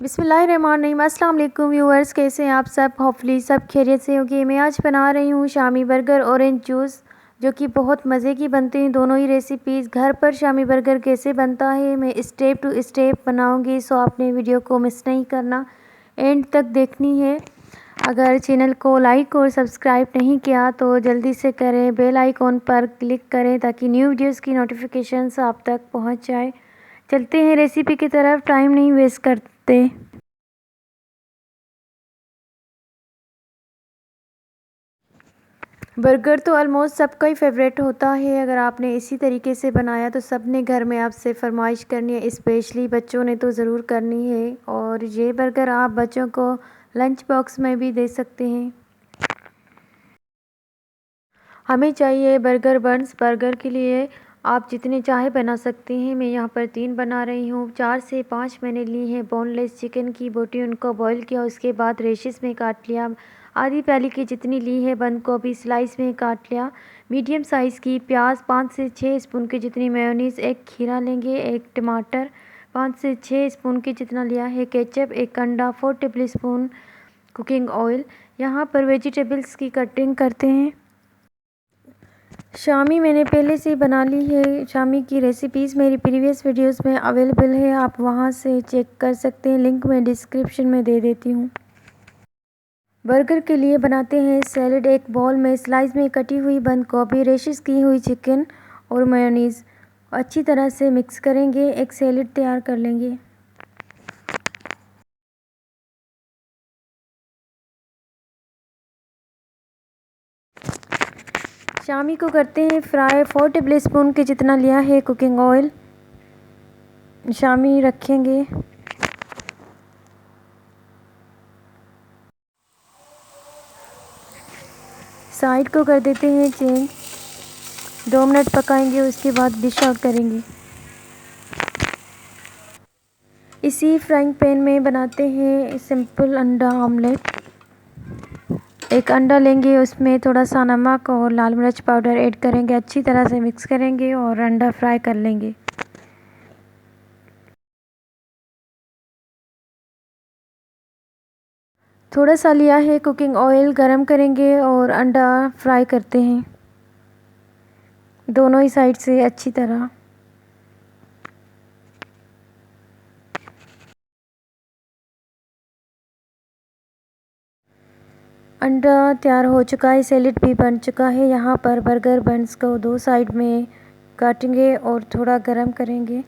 बिस्मिल्लाहिर्रहमानिर्रहीम। अस्सलाम वालेकुम व्यूअर्स, कैसे हैं आप सब? होपफुली सब खैरियत से होंगे। मैं आज बना रही हूँ शामी बर्गर ऑरेंज जूस, जो कि बहुत मज़े की बनते हैं। दोनों ही रेसिपीज़ घर पर शामी बर्गर कैसे बनता है मैं स्टेप टू स्टेप बनाऊँगी, सो आपने वीडियो को मिस नहीं करना, एंड तक देखनी है। अगर चैनल को लाइक और सब्सक्राइब नहीं किया तो जल्दी से करें, बेल आइकॉन पर क्लिक करें ताकि न्यू वीडियोज़ की नोटिफिकेशंस आप तक पहुँच जाए। चलते हैं रेसिपी की तरफ, टाइम नहीं वेस्ट करते। बर्गर तो ऑलमोस्ट सबका ही फेवरेट होता है। अगर आपने इसी तरीके से बनाया तो सब ने घर में आपसे फरमाइश करनी है, स्पेशली बच्चों ने तो ज़रूर करनी है। और ये बर्गर आप बच्चों को लंच बॉक्स में भी दे सकते हैं। हमें चाहिए बर्गर बन्स। बर्गर के लिए आप जितने चाहे बना सकते हैं। मैं यहाँ पर 3 बना रही हूँ। 4 से 5 मैंने ली हैं बोनलेस चिकन की बोटी, उनको बॉईल किया, उसके बाद रेशेस में काट लिया। आधी प्याली की जितनी ली है बंद गोभी स्लाइस में काट लिया। मीडियम साइज़ की प्याज, 5 से 6 स्पून की जितनी मेयोनीज़, एक खीरा लेंगे, एक टमाटर, 5 से 6 स्पून की जितना लिया है केचप, एक अंडा, 4 टेबल स्पून कुकिंग ऑयल। यहाँ पर वेजिटेबल्स की कटिंग करते हैं। शामी मैंने पहले से बना ली है। शामी की रेसिपीज़ मेरी प्रीवियस वीडियोस में अवेलेबल है, आप वहां से चेक कर सकते हैं, लिंक मैं डिस्क्रिप्शन में दे देती हूँ। बर्गर के लिए बनाते हैं सैलेड। एक बाउल में स्लाइस में कटी हुई बंद गोभी, रेशेस की हुई चिकन और मेयोनीज़ अच्छी तरह से मिक्स करेंगे। एक सैलेड तैयार कर लेंगे। शामी को करते हैं फ्राई। 4 टेबल स्पून के जितना लिया है कुकिंग ऑयल शामी रखेंगे। साइड को कर देते हैं चेंज। 2 मिनट पकाएंगे, उसके बाद डिश आउट करेंगे। इसी फ्राइंग पैन में बनाते हैं सिंपल अंडा ऑमलेट। एक अंडा लेंगे, उसमें थोड़ा सा नमक और लाल मिर्च पाउडर ऐड करेंगे, अच्छी तरह से मिक्स करेंगे और अंडा फ्राई कर लेंगे। थोड़ा सा लिया है कुकिंग ऑयल, गरम करेंगे और अंडा फ्राई करते हैं दोनों ही साइड से अच्छी तरह। अंडा तैयार हो चुका है, सैलेड भी बन चुका है। यहाँ पर बर्गर बन्स को 2 साइड में काटेंगे और थोड़ा गरम करेंगे।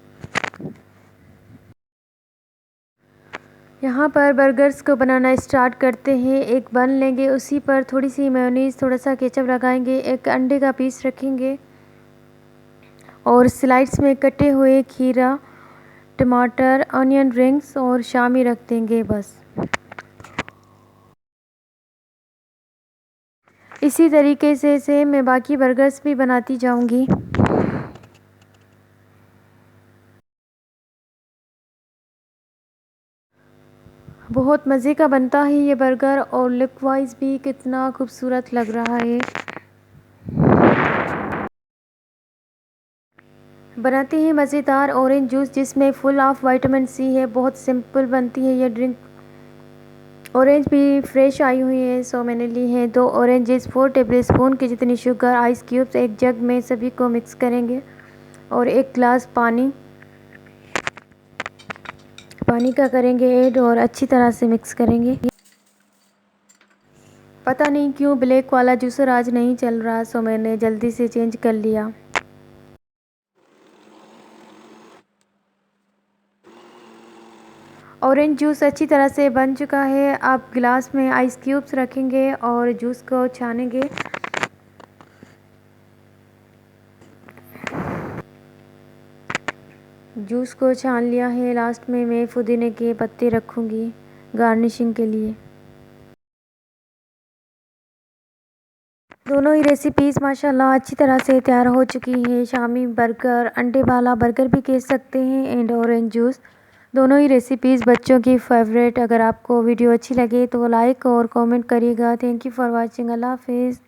यहाँ पर बर्गर्स को बनाना स्टार्ट करते हैं। एक बन लेंगे, उसी पर थोड़ी सी मेयोनीज़, थोड़ा सा केचप लगाएंगे, एक अंडे का पीस रखेंगे और स्लाइड्स में कटे हुए खीरा, टमाटर, ऑनियन रिंग्स और शामी रख देंगे। बस इसी तरीके से मैं बाकी बर्गर्स भी बनाती जाऊंगी। बहुत मज़े का बनता है ये बर्गर और लुक वाइज भी कितना खूबसूरत लग रहा है। बनाते हैं मज़ेदार ऑरेंज जूस जिसमें फुल ऑफ विटामिन सी है। बहुत सिंपल बनती है ये ड्रिंक। ऑरेंज भी फ्रेश आई हुई है, सो मैंने ली है 2 ऑरेंजेस, 4 टेबल स्पून की जितनी शुगर, आइस क्यूब्स एक जग में, सभी को मिक्स करेंगे और 1 गिलास पानी का करेंगे ऐड और अच्छी तरह से मिक्स करेंगे। पता नहीं क्यों ब्लैक वाला जूसर आज नहीं चल रहा, सो मैंने जल्दी से चेंज कर लिया। ऑरेंज जूस अच्छी तरह से बन चुका है। आप गिलास में आइस क्यूब्स रखेंगे और जूस को छानेंगे। जूस को छान लिया है। लास्ट में मैं पुदीने के पत्ते रखूँगी गार्निशिंग के लिए। दोनों ही रेसिपीज़ माशाल्लाह अच्छी तरह से तैयार हो चुकी हैं। शामी बर्गर, अंडे वाला बर्गर भी कह सकते हैं, एंड ऑरेंज जूस, दोनों ही रेसिपीज़ बच्चों की फेवरेट। अगर आपको वीडियो अच्छी लगे तो लाइक और कमेंट करिएगा। Thank you for watching. अल्लाह हाफिज़।